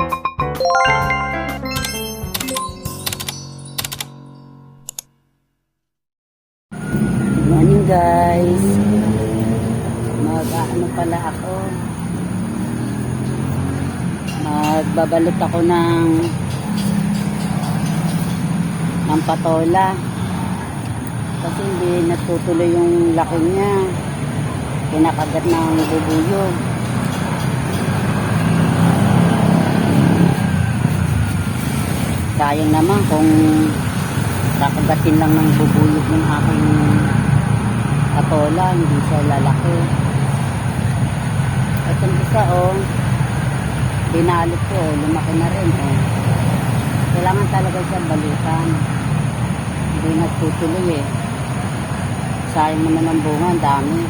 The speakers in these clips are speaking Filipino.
Morning guys, mag-ano pala ako, magbabalot ako ng patola kasi hindi natutuloy yung laki niya, kinakagat ng bubuyog. Sayang naman kung kakagatin lang ng bubuyog ng aking patola, hindi siya lalaki. Itong isa binalot ko, lumaki na rin kailangan talaga siya balutan, hindi nagtutuloy sayang naman ang bunga, ang dami.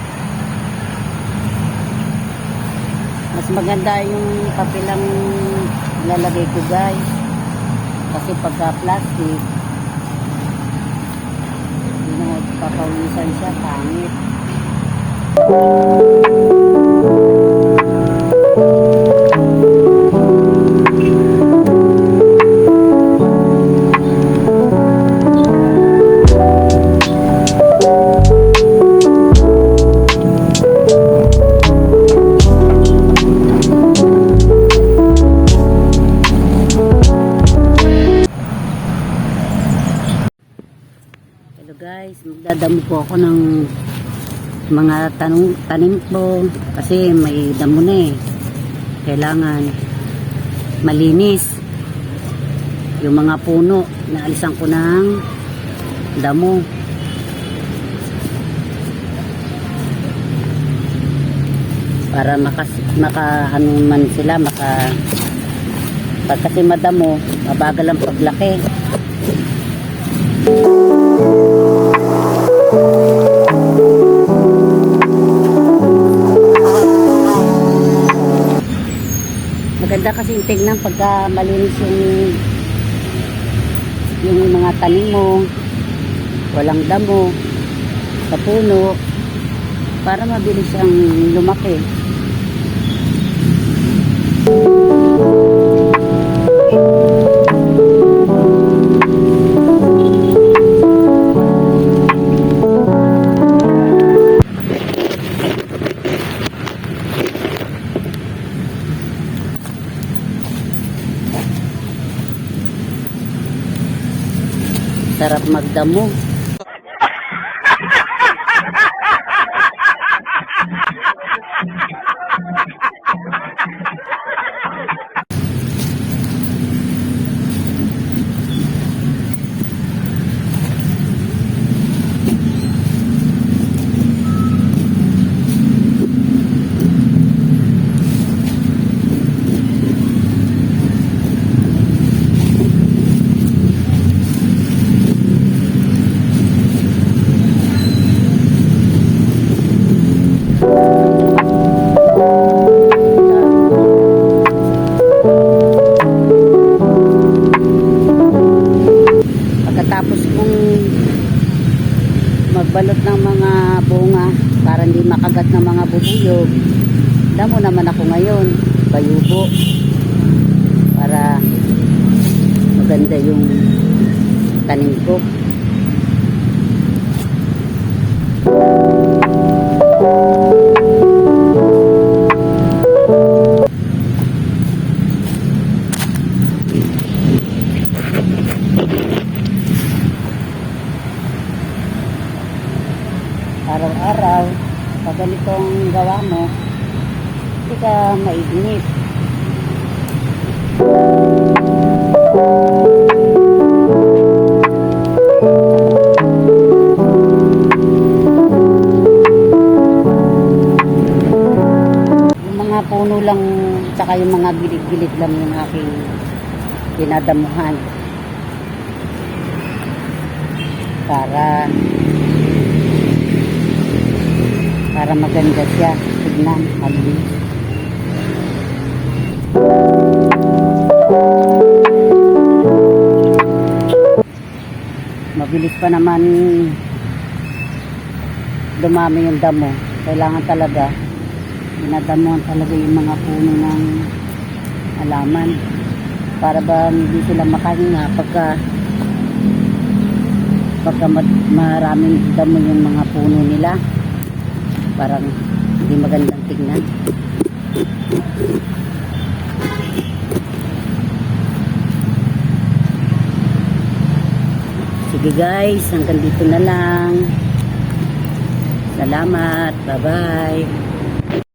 Mas maganda yung kapilang lalagay ko guys, kasi pagka plastic hindi na papawisan siya, pangit. Guys, magdadamo po ako ng mga tanim po kasi may damo na kailangan malinis yung mga puno, naalisan ko ng damo para ano man sila pag kasi madamo mabagal ang paglaki. Maganda kasi tignan pagka malinis yung mga tanim mo, walang damo sa puno, para mabilis siyang lumaki. Sarap magdamo. Pagkatapos kong magbalot ng mga bunga para hindi makagat ng mga bubuyog, damo naman ako ngayon, bayubo, para maganda yung tanim ko. Araw-araw, pag ganitong gawa mo, hindi ka maiinip. Yung mga puno lang, tsaka yung mga gilid-gilid lang yung aking dinadamuhan. Para maganda siya, tignan, malinis. Mabilis pa naman dumami yung damo. Kailangan talaga, dinadamuhan talaga yung mga puno ng halaman. Para bang hindi sila makahinga pagka maraming damo yung mga puno nila. Parang hindi magandang tingnan. Sige guys, hanggang dito na lang. Salamat. Bye-bye.